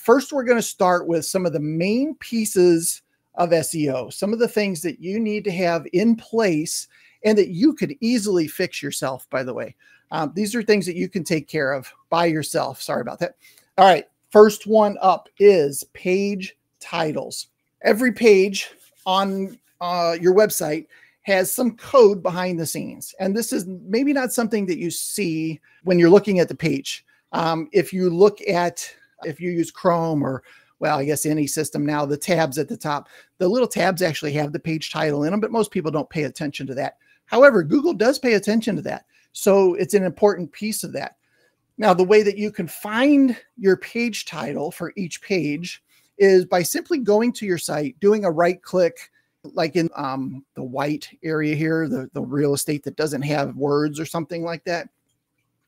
first, we're going to start with some of the main pieces of SEO, some of the things that you need to have in place and that you could easily fix yourself, by the way. These are things that you can take care of by yourself. Sorry about that. All right. First one up is page titles. Every page on your website has some code behind the scenes. And this is maybe not something that you see when you're looking at the page. If you use Chrome or, well, I guess any system now, the tabs at the top, the little tabs actually have the page title in them, but most people don't pay attention to that. However, Google does pay attention to that. So it's an important piece of that. Now, the way that you can find your page title for each page is by simply going to your site, doing a right click, like in the white area here, the real estate that doesn't have words or something like that.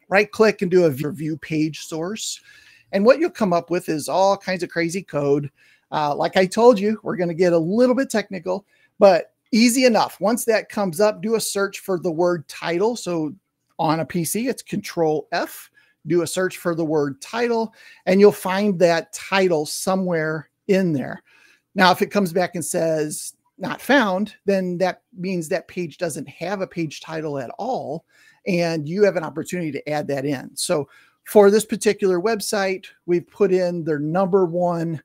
Right click and do a view page source. And what you'll come up with is all kinds of crazy code. Like I told you, we're going to get a little bit technical, but easy enough. Once that comes up, do a search for the word title. So on a PC, it's Control F. Do a search for the word title, and you'll find that title somewhere in there. Now, if it comes back and says not found, then that means that page doesn't have a page title at all, and you have an opportunity to add that in. So for this particular website, we've put in their #1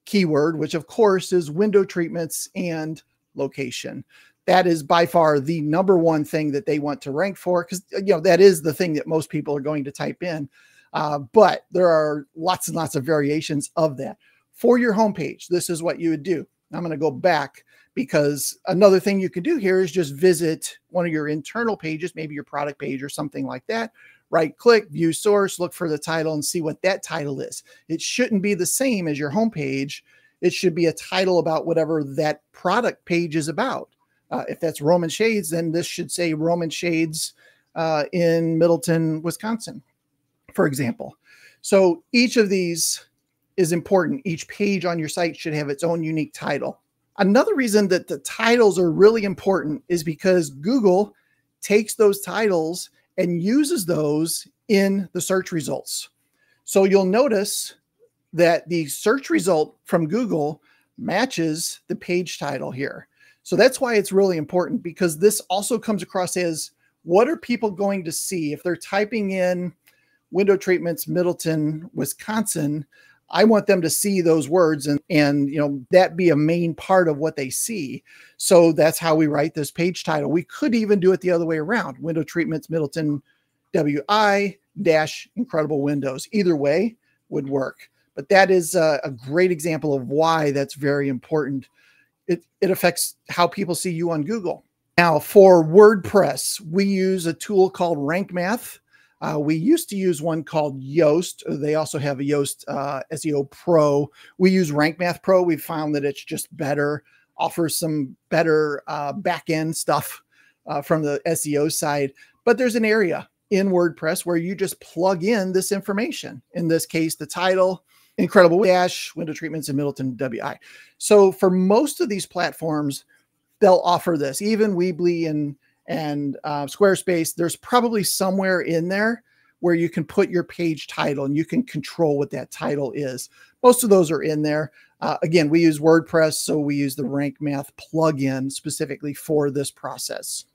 keyword, which of course is window treatments and location. That is by far the #1 thing that they want to rank for, because that is the thing that most people are going to type in. But there are lots and lots of variations of that. For your homepage, this is what you would do. I'm going to go back, because another thing you can do here is just visit one of your internal pages, maybe your product page or something like that. Right click, view source, look for the title and see what that title is. It shouldn't be the same as your homepage. It should be a title about whatever that product page is about. If that's Roman Shades, then this should say Roman Shades in Middleton, Wisconsin, for example. So each of these is important. Each page on your site should have its own unique title. Another reason that the titles are really important is because Google takes those titles and uses those in the search results. So you'll notice that the search result from Google matches the page title here. So that's why it's really important, because this also comes across as, what are people going to see if they're typing in window treatments, Middleton, Wisconsin? I want them to see those words and that be a main part of what they see. So that's how we write this page title. We could even do it the other way around. Window treatments, Middleton, WI - incredible windows. Either way would work. But that is a great example of why that's very important. It affects how people see you on Google. Now, for WordPress, we use a tool called Rank Math. We used to use one called Yoast. They also have a Yoast SEO Pro. We use Rank Math Pro. We've found that it's just better, offers some better back-end stuff from the SEO side. But there's an area in WordPress where you just plug in this information. In this case, the title, incredible window treatments in Middleton, WI. So for most of these platforms, they'll offer this. Even Weebly and Squarespace, there's probably somewhere in there where you can put your page title and you can control what that title is. Most of those are in there. Again, we use WordPress, so we use the Rank Math plugin specifically for this process.